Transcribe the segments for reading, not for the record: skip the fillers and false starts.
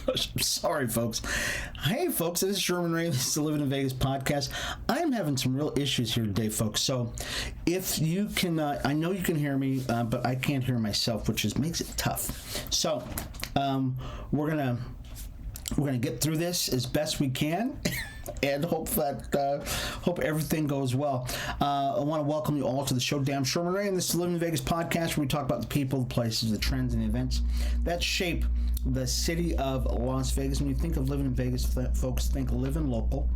gosh, I'm sorry, folks. Hey, folks, this is Sherman Ray. This is the Livin in Vegas podcast. I'm having some real issues here today, folks. So if you can, I know you can hear me, but I can't hear myself, which makes it tough. So we're gonna get through this as best we can. And hope everything goes well. I want to welcome you all to the show. I'm Sherman Ray, and this is the Livin in Vegas podcast, where we talk about the people, the places, the trends, and the events that shape the city of Las Vegas. When you think of living in Vegas, folks think living local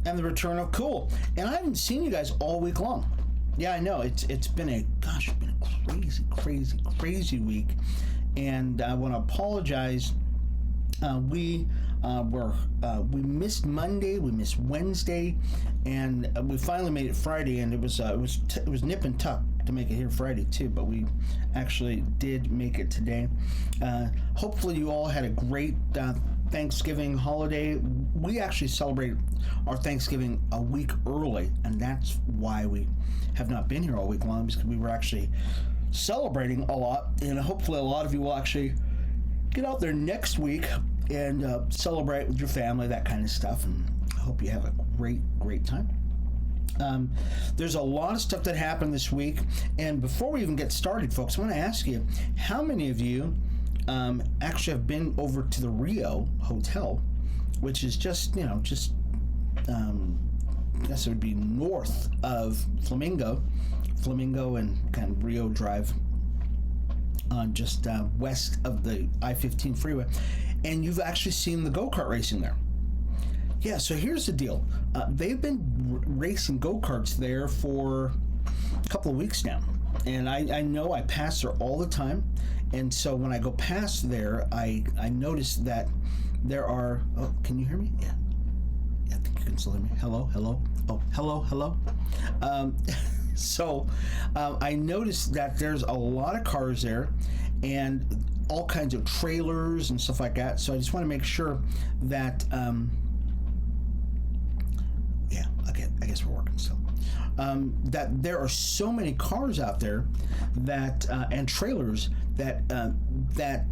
and the return of cool. And I haven't seen you guys all week long. Yeah, I know it's been a crazy week, and I want to apologize. We missed Monday, we missed Wednesday, and we finally made it Friday, and it was nip and tuck to make it here Friday too, but we actually did make it today. Hopefully you all had a great Thanksgiving holiday. We actually celebrated our Thanksgiving a week early, and that's why we have not been here all week long, because we were actually celebrating a lot, and hopefully a lot of you will actually get out there next week and celebrate with your family, that kind of stuff, and I hope you have a great time. There's a lot of stuff that happened this week, and before we even get started, folks, I want to ask you, how many of you actually have been over to the Rio Hotel, which is just I guess it would be north of Flamingo and kind of Rio Drive, on just west of the I-15 freeway, and you've actually seen the go-kart racing there. Yeah, so here's the deal. They've been racing go-karts there for a couple of weeks now, and I know I pass there all the time, and so when I go past there, I notice that there are... Oh, can you hear me? Yeah, I think you can still hear me. Hello? Oh, hello? So I noticed that there's a lot of cars there and all kinds of trailers and stuff like that. So I just want to make sure that, I guess we're working still. That there are so many cars out there that and trailers that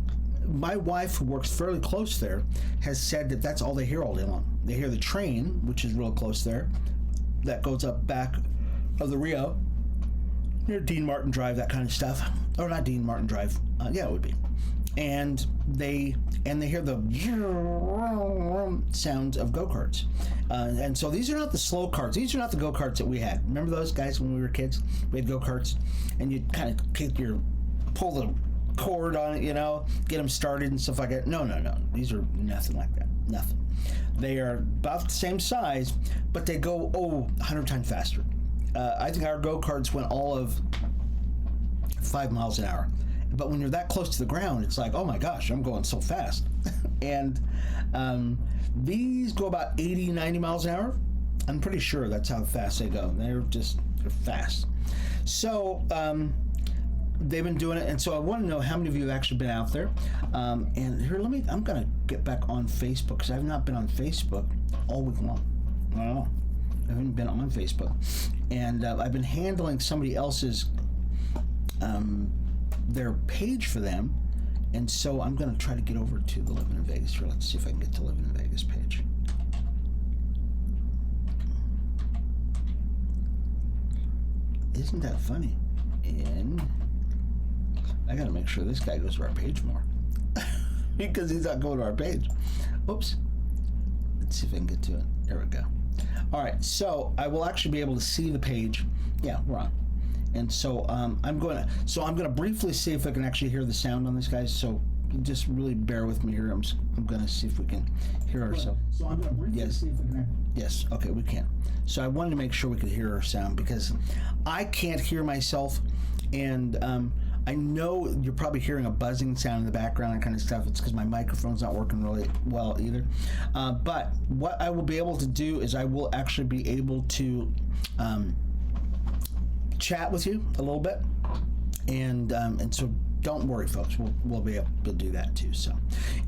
my wife, who works fairly close there, has said that that's all they hear all day long. They hear the train, which is real close there, that goes up back of the Rio, near Dean Martin Drive, that kind of stuff. Or not Dean Martin Drive. Yeah, it would be. And they hear the sounds of go-karts. And so these are not the slow carts. These are not the go-karts that we had. Remember those guys when we were kids? We had go-karts, and you'd kind of pull the cord on it, get them started and stuff like that. No. These are nothing like that. Nothing. They are about the same size, but they go 100 times faster. I think our go-karts went all of 5 miles an hour. But when you're that close to the ground, it's like, oh my gosh, I'm going so fast. And these go about 80, 90 miles an hour. I'm pretty sure that's how fast they go. They're fast. So they've been doing it. And so I want to know how many of you have actually been out there. And here, I'm going to get back on Facebook, because I've not been on Facebook all week long. I don't know. I haven't been on Facebook, and I've been handling somebody else's their page for them, and so I'm going to try to get over to the Livin in Vegas here. Let's see if I can get to Livin in Vegas page. Isn't that funny? And I got to make sure this guy goes to our page more, because he's not going to our page. Oops. Let's see if I can get to it. There we go. All right, so I will actually be able to see the page. Yeah, we're on. And so I'm going to briefly see if I can actually hear the sound on this, guys. So just really bear with me here. I'm going to see if we can hear ourselves. So I'm going to briefly see if we can. Yes, okay, we can. So I wanted to make sure we could hear our sound, because I can't hear myself, and I know you're probably hearing a buzzing sound in the background and kind of stuff. It's because my microphone's not working really well either. But what I will be able to do is I will actually be able to chat with you a little bit, and so don't worry, folks. We'll be able to do that too. So,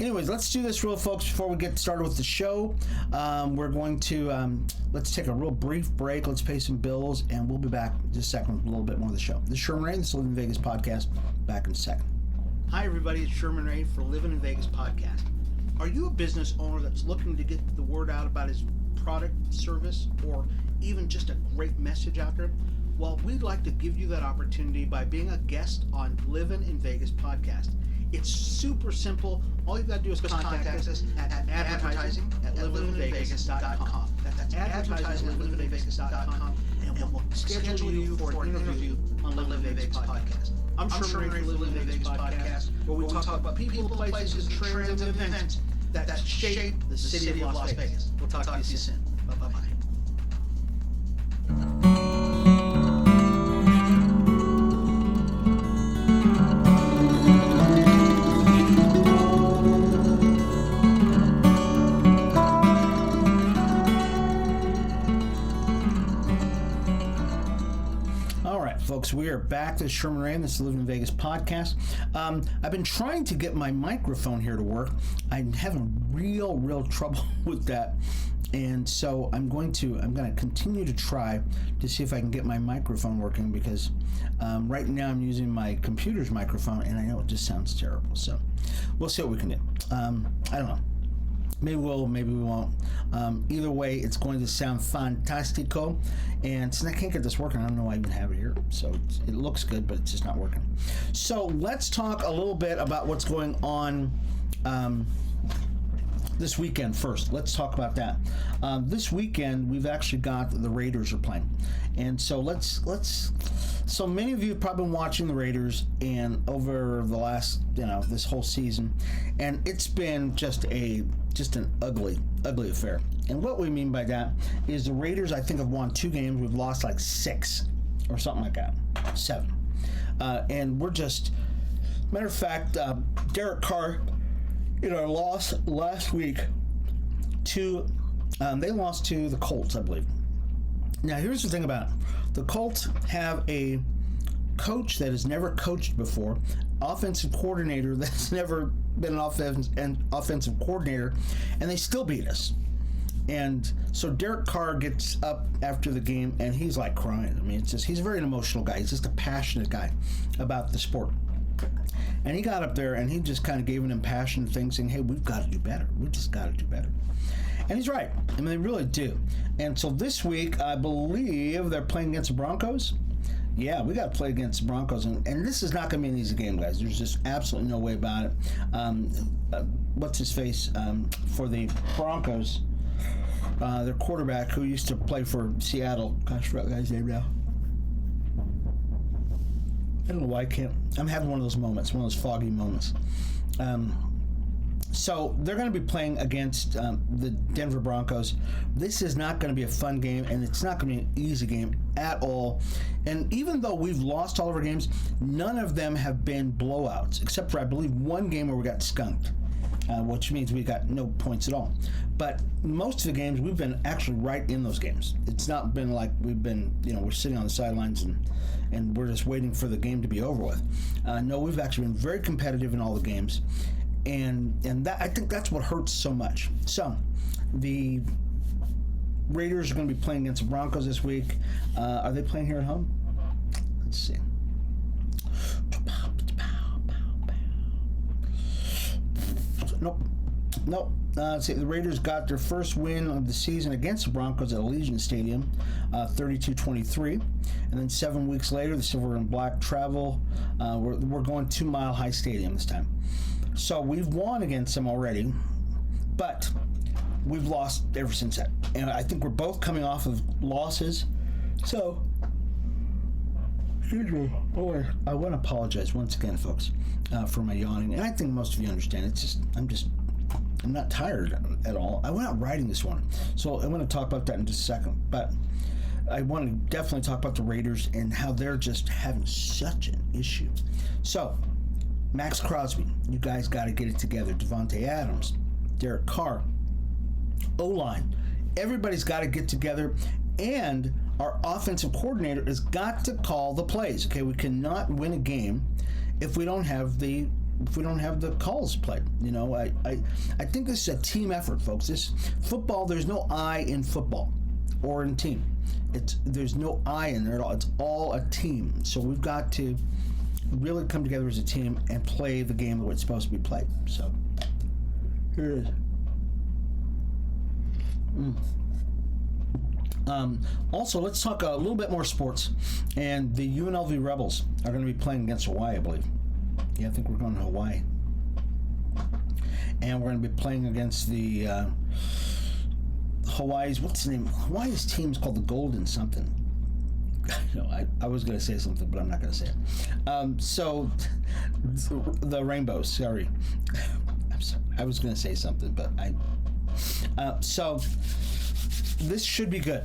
anyways, let's do this real, folks, before we get started with the show. We're going to let's take a real brief break. Let's pay some bills, and we'll be back in just a second with a little bit more of the show. This is Sherman Ray, this is Livin in Vegas podcast. Back in a second. Hi, everybody. It's Sherman Ray for Livin in Vegas podcast. Are you a business owner that's looking to get the word out about his product, service, or even just a great message out there? Well, we'd like to give you that opportunity by being a guest on Livin in Vegas podcast. It's super simple. All you've got to do is contact us at advertising at livinvegas.com. That's advertising at livinvegas.com, and we'll schedule you for an interview on Livin in Vegas podcast. I'm Sherman Ray for Livin in Vegas podcast, where we talk about people, places, and trends and events that shape the city of Las Vegas. We'll talk to you soon. Bye-bye. Folks, we are back. This is Sherman Ray. This is Livin in Vegas podcast. I've been trying to get my microphone here to work. I'm having real trouble with that, and so I'm going to continue to try to see if I can get my microphone working, because right now I'm using my computer's microphone, and I know it just sounds terrible. So we'll see what we can do. I don't know. Maybe we'll, maybe we won't. Either way, it's going to sound fantastico. And since I can't get this working, I don't know why I even have it here. So it looks good, but it's just not working. So let's talk a little bit about what's going on this weekend first. Let's talk about that. This weekend, we've actually got the Raiders are playing. And so so many of you have probably been watching the Raiders and over the last, this whole season, and it's been just an ugly affair. And what we mean by that is the Raiders, I think, have won 2 games. We've lost like 6 or something like that, 7. And we're just, matter of fact, Derek Carr, in our loss last week they lost to the Colts, I believe. Now, here's the thing about it. The Colts have a coach that has never coached before, offensive coordinator that's never been an offensive coordinator, and they still beat us. And so Derek Carr gets up after the game, and he's like crying. I mean, he's a very emotional guy. He's just a passionate guy about the sport. And he got up there, and he just kind of gave an impassioned thing, saying, hey, we've got to do better. We just got to do better. And he's right. I mean, they really do. And so this week, I believe they're playing against the Broncos. Yeah, we got to play against the Broncos. And this is not going to be an easy game, guys. There's just absolutely no way about it. What's his face for the Broncos? Their quarterback, who used to play for Seattle. Gosh, I forgot the guy's name now. I don't know why I can't. I'm having one of those moments, one of those foggy moments. So they're going to be playing against the Denver Broncos. This is not going to be a fun game, and it's not going to be an easy game at all. And even though we've lost all of our games, none of them have been blowouts, except for, I believe, one game where we got skunked, which means we got no points at all. But most of the games, we've been actually right in those games. It's not been like we've been, we're sitting on the sidelines and we're just waiting for the game to be over with. No, we've actually been very competitive in all the games. And that, I think that's what hurts so much. So, the Raiders are going to be playing against the Broncos this week. Are they playing here at home? Let's see. Nope. Let's see. The Raiders got their first win of the season against the Broncos at Allegiant Stadium, 32-23. And then 7 weeks later, the Silver and Black travel. We're going to Mile High Stadium this time. So we've won against them already, but we've lost ever since that. And I think we're both coming off of losses. So, excuse me. I want to apologize once again, folks, for my yawning. And I think most of you understand. It's just, I'm not tired at all. I went out riding this morning. So I want to talk about that in just a second. But I want to definitely talk about the Raiders and how they're just having such an issue. So, Max Crosby, you guys got to get it together. Devontae Adams, Derek Carr, O-line. Everybody's got to get together, and our offensive coordinator has got to call the plays. Okay, we cannot win a game if we don't have the calls played. I think this is a team effort, folks. This football, there's no I in football or in team. There's no I in there at all. It's all a team. So we've got to really come together as a team and play the game the way it's supposed to be played. So Here it is. Also, let's talk a little bit more sports. And the UNLV Rebels are going to be playing against Hawaii, I believe. Yeah, I think we're going to Hawaii. And we're going to be playing against the Hawaii's, what's the name? Hawaii's team is called the Golden something. No, I was going to say something, but I'm not going to say it. So, the Rainbows, sorry. I'm sorry. I was going to say something, but so, this should be good.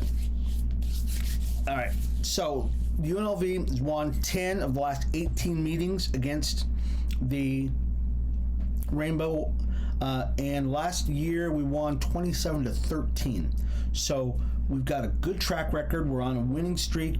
All right. So, UNLV has won 10 of the last 18 meetings against the Rainbow. And last year, we won 27-13. So, we've got a good track record. We're on a winning streak.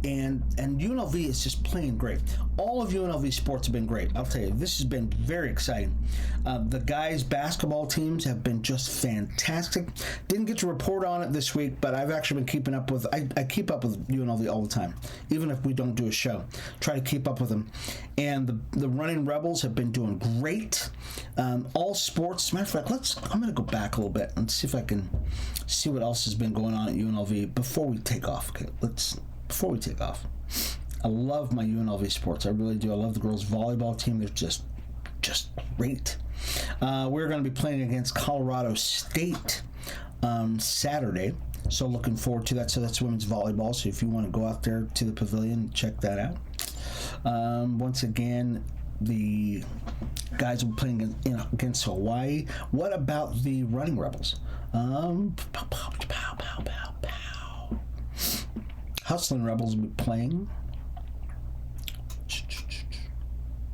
And UNLV is just playing great. All of UNLV sports have been great. I'll tell you, this has been very exciting. The guys' basketball teams have been just fantastic. Didn't get to report on it this week, but I've actually been keeping up with. I keep up with UNLV all the time, even if we don't do a show. Try to keep up with them. And the running Rebels have been doing great. All sports. As a matter of fact, I'm going to go back a little bit and see if I can see what else has been going on at UNLV before we take off. Okay, Before we take off, I love my UNLV sports. I really do. I love the girls' volleyball team. They're just great. We're going to be playing against Colorado State Saturday, so looking forward to that. So that's women's volleyball. So if you want to go out there to the pavilion, check that out. Once again, the guys will be playing against Hawaii. What about the running Rebels? Hustling Rebels will be playing.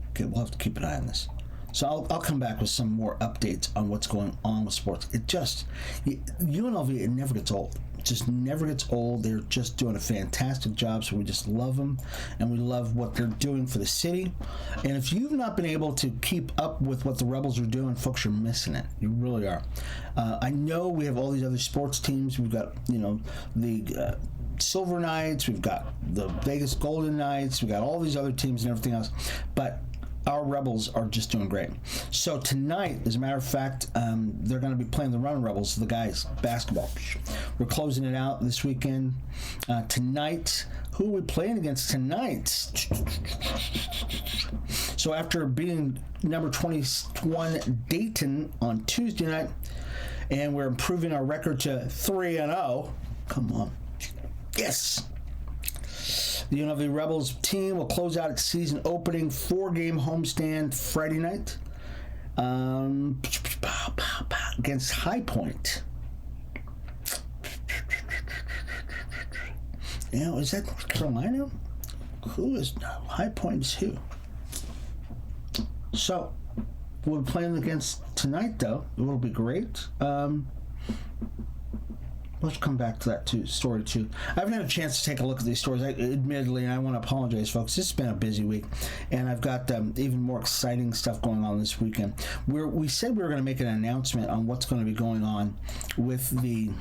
Okay, we'll have to keep an eye on this. So I'll come back with some more updates on what's going on with sports. UNLV, it never gets old. It just never gets old. They're just doing a fantastic job, so we just love them, and we love what they're doing for the city. And if you've not been able to keep up with what the Rebels are doing, folks, you're missing it. You really are. I know we have all these other sports teams. We've got, the Silver Knights, we've got the Vegas Golden Knights, we've got all these other teams and everything else, but our Rebels are just doing great. So tonight, as a matter of fact, they're going to be playing the Running Rebels, the guys, basketball. We're closing it out this weekend. Tonight, who are we playing against tonight? So after beating number 21 Dayton on Tuesday night, and we're improving our record to 3-0. Come on. Yes! The UNLV Rebels team will close out its season opening 4-game homestand Friday night against High Point. Is that North Carolina? Who is High Point is who? So, we're playing against tonight, though. It will be great. Let's come back to that story too. I haven't had a chance to take a look at these stories, admittedly, and I want to apologize, folks. This has been a busy week, and I've got even more exciting stuff going on this weekend. We said we were going to make an announcement on what's going to be going on with the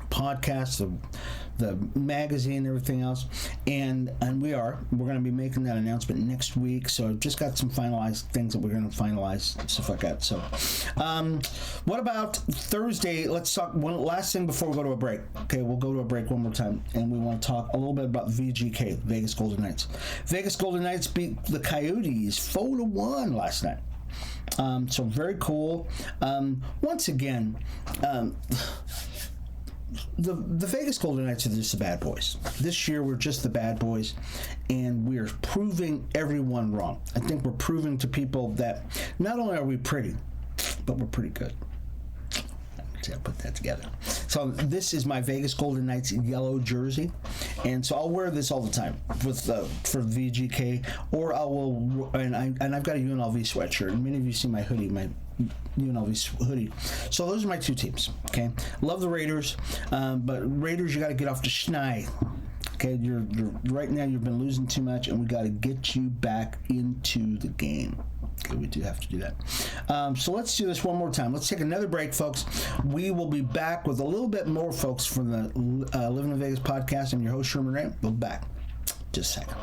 podcast, the magazine, and everything else, and we're going to be making that announcement next week. So I've just got some finalized things that we're going to finalize, stuff like that. So what about Thursday? Let's talk one last thing before we go to a break. Okay, we'll go to a break one more time, and we want to talk a little bit about VGK, Vegas Golden Knights. Vegas Golden Knights beat the Coyotes 4-1 last night. So very cool. Once again, the Vegas Golden Knights are just the bad boys. This year, we're just the bad boys, and we are proving everyone wrong. I think we're proving to people that not only are we pretty, but we're pretty good. I'll put that together. So this is my Vegas Golden Knights yellow jersey, and so I'll wear this all the time with for VGK, or I've got a UNLV sweatshirt, and many of you see my hoodie, my UNLV hoodie. So those are my two teams. Okay, love the Raiders, but Raiders, you got to get off the schneid. Okay, you're right now you've been losing too much, and we got to get you back into the game. Okay, we do have to do that. So let's do this one more time. Let's take another break, folks. We will be back with a little bit more, folks, from the Livin in Vegas podcast. I'm your host, Sherman Ray. We'll be back. Just a second.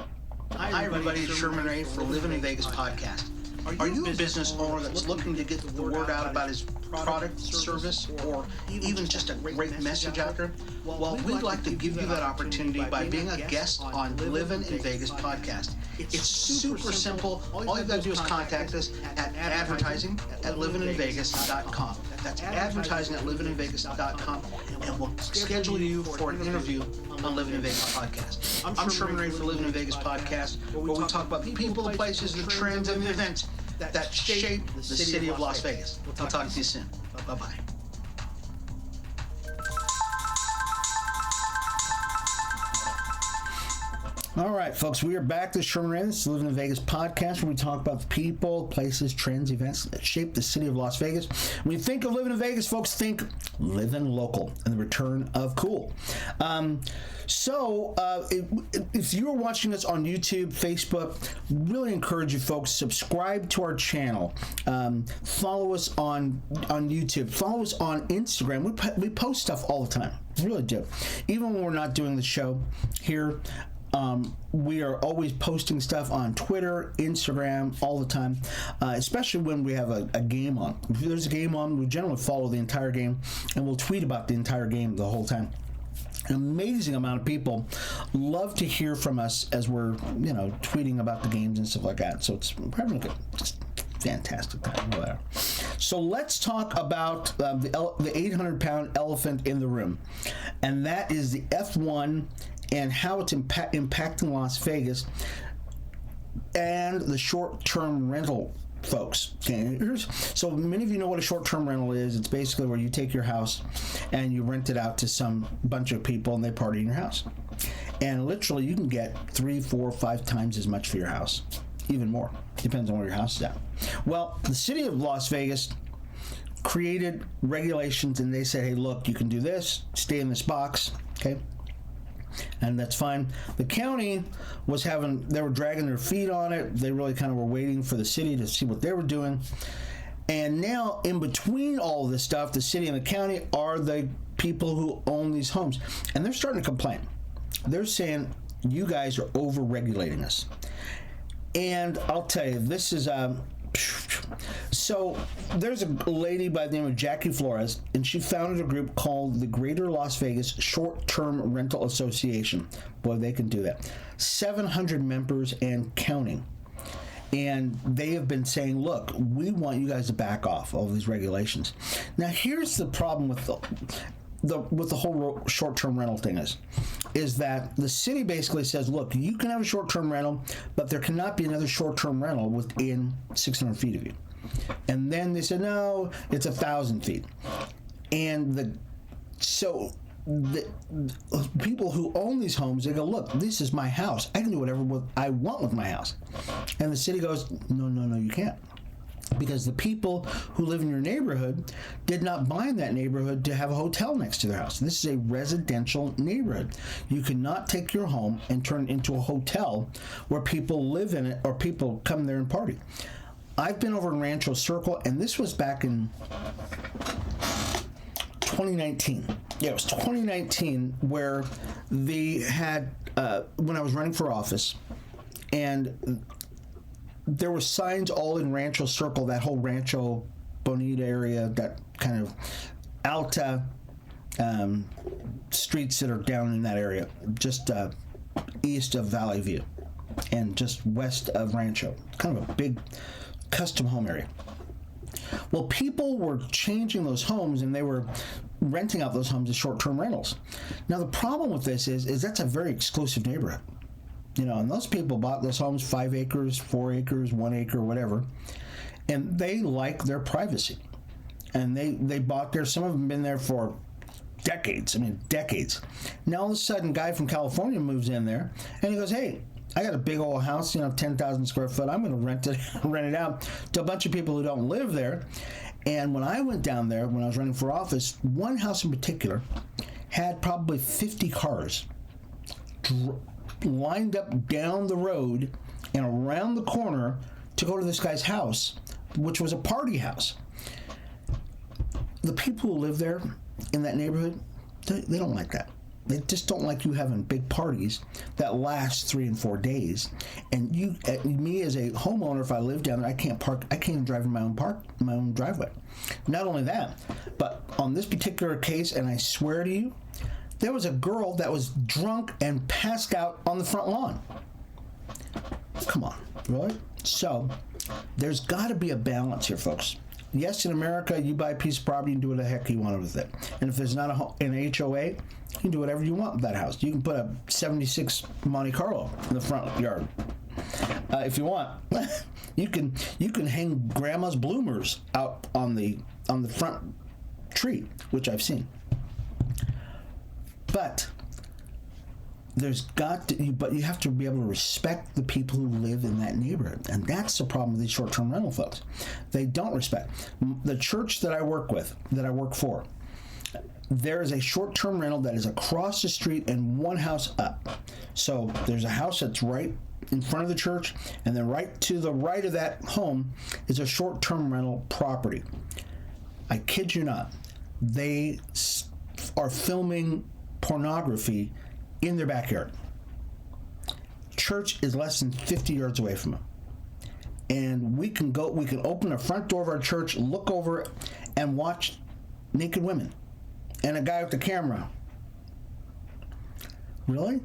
Hi, everybody. It's Sherman Ray for Livin in Vegas podcast. Are you a business owner that's looking to get the word out about his product, service, or even just a great message out there? Well, we'd like to give you that opportunity by being a guest on Livin in Vegas podcast. It's super simple. All you got to do is contact us at advertising@livininvegas.com. That's advertising@livininvegas.com, and we'll schedule you for an interview on Livin in Vegas podcast. I'm Sherman Ray for Livin in Vegas podcast, where we talk about the people, the places, the trends, and the events that shape the city of Las Vegas. I'll talk to you soon. Bye-bye. All right, folks, we are back to Sherman Ray. This is Livin in Vegas podcast, where we talk about the people, places, trends, events that shape the city of Las Vegas. When you think of Livin in Vegas, folks, think living local and the return of cool. If you're watching us on YouTube, Facebook, really encourage you folks, subscribe to our channel. Follow us on YouTube. Follow us on Instagram. We post stuff all the time. We really do. Even when we're not doing the show here, we are always posting stuff on Twitter, Instagram, all the time, especially when we have a game on. If there's a game on, we generally follow the entire game, and we'll tweet about the entire game the whole time. An amazing amount of people love to hear from us as we're, tweeting about the games and stuff like that. So we're having a just fantastic time over there. So let's talk about the 800-pound elephant in the room, and that is the F1 and how it's impacting Las Vegas and the short-term rental folks. Okay, so many of you know what a short-term rental is. It's basically where you take your house and you rent it out to some bunch of people and they party in your house. And literally you can get 3, 4, 5 times as much for your house. Even more. Depends on where your house is at. Well, the city of Las Vegas created regulations and they said, hey, look, you can do this, stay in this box, okay? And that's fine. The county they were dragging their feet on it. They really kind of were waiting for the city to see what they were doing. And now, in between all of this stuff, the city and the county are the people who own these homes. And they're starting to complain. They're saying, you guys are over-regulating us. And I'll tell you, this is... So there's a lady by the name of Jackie Flores, and she founded a group called the Greater Las Vegas Short-Term Rental Association. Boy, they can do that. 700 members and counting. And they have been saying, look, we want you guys to back off all these regulations. Now, here's the problem with the whole short-term rental thing is that the city basically says, look, you can have a short-term rental, but there cannot be another short-term rental within 600 feet of you. And then they said, no, it's 1,000 feet. And the people who own these homes, they go, look, this is my house. I can do whatever I want with my house. And the city goes, no, you can't. Because the people who live in your neighborhood did not buy in that neighborhood to have a hotel next to their house. This is a residential neighborhood. You cannot take your home and turn it into a hotel where people live in it or people come there and party. I've been over in Rancho Circle, and this was back in 2019. Yeah, it was 2019 where they had, when I was running for office, and there were signs all in Rancho Circle, that whole Rancho Bonita area, that kind of Alta streets that are down in that area, just east of Valley View and just west of Rancho. Kind of a big custom home area. Well, people were changing those homes and they were renting out those homes as short-term rentals. Now, the problem with this is that's a very exclusive neighborhood. And those people bought those homes 5 acres, 4 acres, 1 acre, whatever, and they like their privacy. And they bought there. Some of them have been there for decades. Decades. Now, all of a sudden, a guy from California moves in there, and he goes, hey, I got a big old house, 10,000 square foot. I'm going to rent it out to a bunch of people who don't live there. And when I went down there, when I was running for office, one house in particular had probably 50 cars lined up down the road and around the corner to go to this guy's house, which was a party house. The people who live there in that neighborhood, they don't like that. They just don't like you having big parties that last 3 and 4 days. And me as a homeowner, if I live down there, I can't even drive in my own driveway. Not only that, but on this particular case, and I swear to you, there was a girl that was drunk and passed out on the front lawn. Come on, really? So there's got to be a balance here, folks. Yes, in America, you buy a piece of property and do what the heck you want with it. And if there's not an HOA, you can do whatever you want with that house. You can put a 76 Monte Carlo in the front yard if you want. You can hang grandma's bloomers out on the front tree, which I've seen. But but you have to be able to respect the people who live in that neighborhood. And that's the problem with these short-term rental folks. They don't respect. The church that I work for, there is a short-term rental that is across the street and one house up. So there's a house that's right in front of the church, and then right to the right of that home is a short-term rental property. I kid you not. They are filming pornography in their backyard. Church is less than 50 yards away from them. And we can open the front door of our church, look over it, and watch naked women. And a guy with the camera. Really?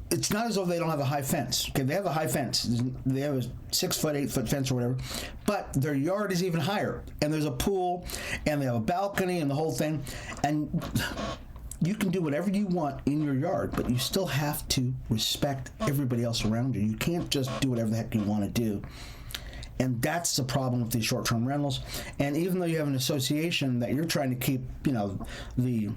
It's not as though they don't have a high fence. Okay, they have a high fence. They have a 6 foot, 8 foot fence or whatever. But their yard is even higher. And there's a pool, and they have a balcony and the whole thing. And you can do whatever you want in your yard, but you still have to respect everybody else around you. You can't just do whatever the heck you want to do. And that's the problem with these short-term rentals. And even though you have an association that you're trying to keep, the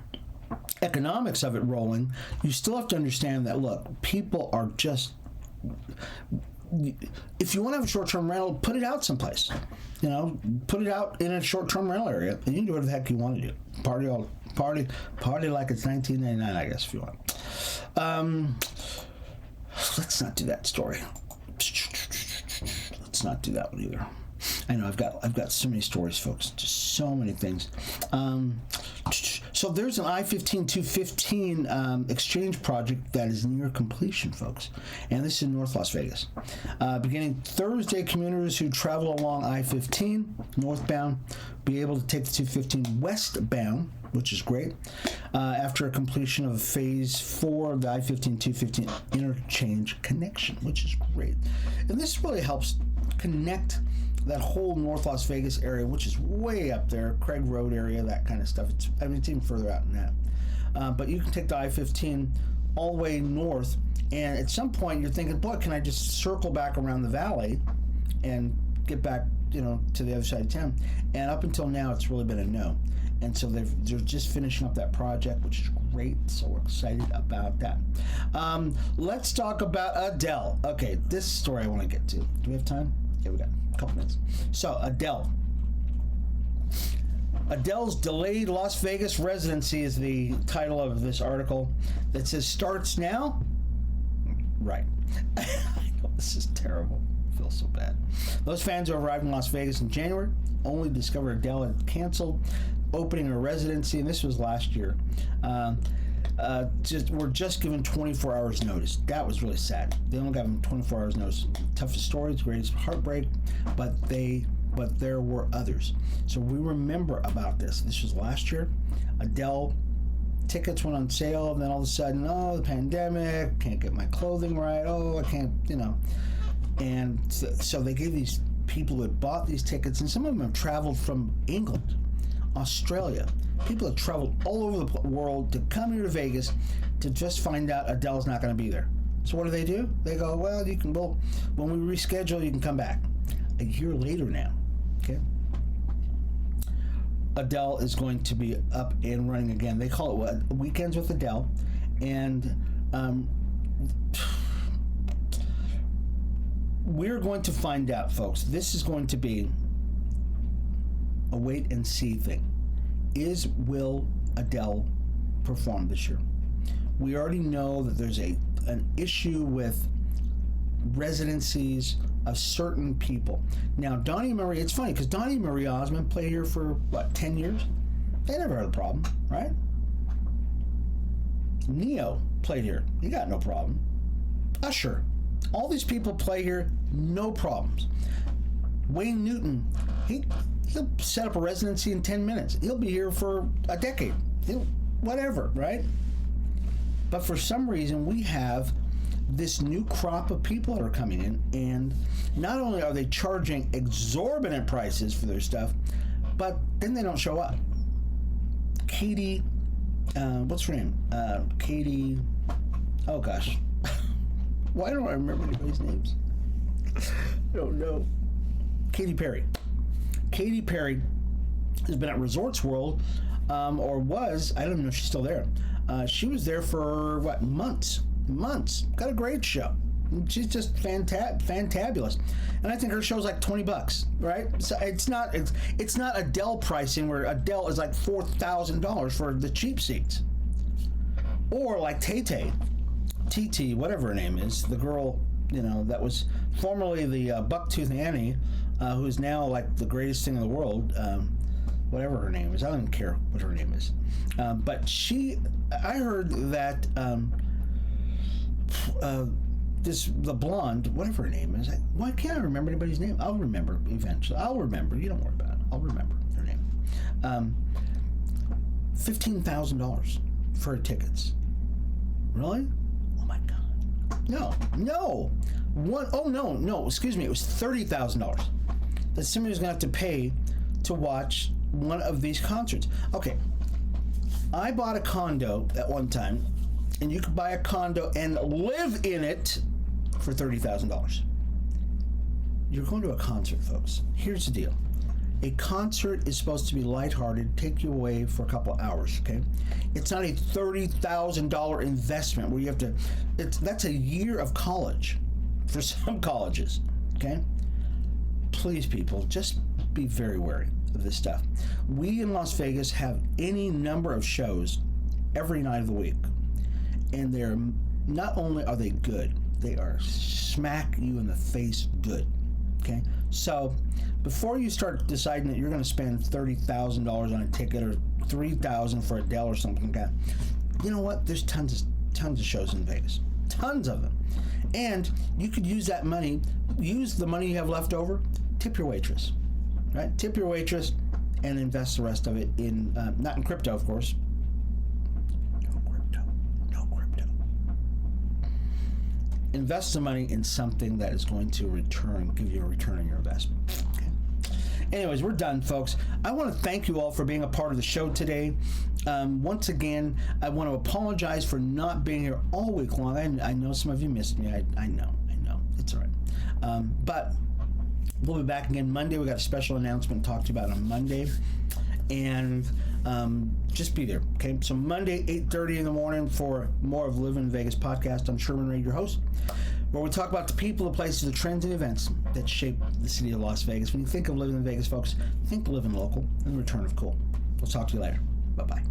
economics of it rolling, you still have to understand that, look, people are just, if you want to have a short-term rental, put it out someplace. Put it out in a short-term rental area, and you can do whatever the heck you want to do. Party like it's 1999, I guess, if you want. Let's not do that story. Let's not do that one either. I know I've got so many stories, folks. Just so many things. So there's an I-15-215 exchange project that is near completion, folks. And this is in North Las Vegas. Beginning Thursday, commuters who travel along I-15 northbound be able to take the 215 westbound, which is great, after completion of Phase 4 of the I-15-215 interchange connection, which is great. And this really helps connect that whole North Las Vegas area, which is way up there, Craig Road area, that kind of stuff. It's even further out than that. But you can take the I-15 all the way north, and at some point you're thinking, boy, can I just circle back around the valley and get back, to the other side of town? And up until now, it's really been a no. And so they're just finishing up that project, which is great. So we're excited about that. Let's talk about Adele. Okay, this story I want to get to. Do we have time? Yeah, we got a couple minutes. So Adele. Adele's delayed Las Vegas residency is the title of this article that says starts now. Right. I know this is terrible. I feel so bad. Those fans who arrived in Las Vegas in January only discovered Adele had canceled opening her residency, and this was last year. Were just given 24 hours notice. That was really sad. They only got them 24 hours notice. Toughest stories, greatest heartbreak, but there were others. So we remember about this. This was last year. Adele tickets went on sale, and then all of a sudden, the pandemic, can't get my clothing right. I can't, And so they gave these people who had bought these tickets, and some of them have traveled from England, Australia. People have traveled all over the world to come here to Vegas to just find out Adele's not going to be there. So what do? They go, well, when we reschedule, you can come back. A year later now, okay? Adele is going to be up and running again. They call it Weekends with Adele. And we're going to find out, folks. This is going to be a wait and see thing. Will Adele perform this year? We already know that there's an issue with residencies of certain people. Now, Donnie Marie, it's funny because Donnie Marie Osmond played here for 10 years? They never had a problem, right? Neo played here. You got no problem. Usher. All these people play here, no problems. Wayne Newton, he'll set up a residency in 10 minutes. He'll be here for a decade. Whatever, right? But for some reason, we have this new crop of people that are coming in, and not only are they charging exorbitant prices for their stuff, but then they don't show up. Katie, what's her name? Katie, oh gosh. Why don't I remember anybody's names? I don't know. Katy Perry. Katy Perry has been at Resorts World, or was, I don't know if she's still there. She was there for, months. Got a great show. She's just fantabulous. And I think her show's like $20, right? So it's not Adele pricing, where Adele is like $4,000 for the cheap seats. Or like Tay-Tay, TT, whatever her name is, the girl, that was formerly the Bucktooth Annie, who is now like the greatest thing in the world, whatever her name is. I don't even care what her name is. But I heard that the blonde, whatever her name is, why can't I remember anybody's name? I'll remember eventually. I'll remember. You don't worry about it. I'll remember her name. $15,000 for her tickets. Really? Oh my God. No. Excuse me. It was $30,000 that somebody was going to have to pay to watch one of these concerts. Okay. I bought a condo at one time, and you could buy a condo and live in it for $30,000. You're going to a concert, folks. Here's the deal. A concert is supposed to be lighthearted, take you away for a couple hours, okay? It's not a $30,000 investment where you have to, that's a year of college for some colleges, okay? Please, people, just be very wary of this stuff. We in Las Vegas have any number of shows every night of the week, and they're, not only are they good, they are smack you in the face good, okay? So before you start deciding that you're going to spend $30,000 on a ticket or $3,000 for Adele or something like that, you know what? There's tons of shows in Vegas, tons of them, and you could use that money, use the money you have left over, tip your waitress, right? Tip your waitress, and invest the rest of it in not in crypto, of course. No crypto. Invest the money in something that is going to give you a return on your investment. Okay. Anyways, we're done, folks. I want to thank you all for being a part of the show today. Once again, I want to apologize for not being here all week long. I know some of you missed me. I know. It's all right. But we'll be back again Monday. We got a special announcement to talk to you about on Monday. And just be there, okay? So Monday, 8:30 in the morning for more of Livin Vegas podcast. I'm Sherman Ray, your host, where we talk about the people, the places, the trends, and events that shape the city of Las Vegas. When you think of living in Vegas, folks, think living local and the return of cool. We'll talk to you later. Bye-bye.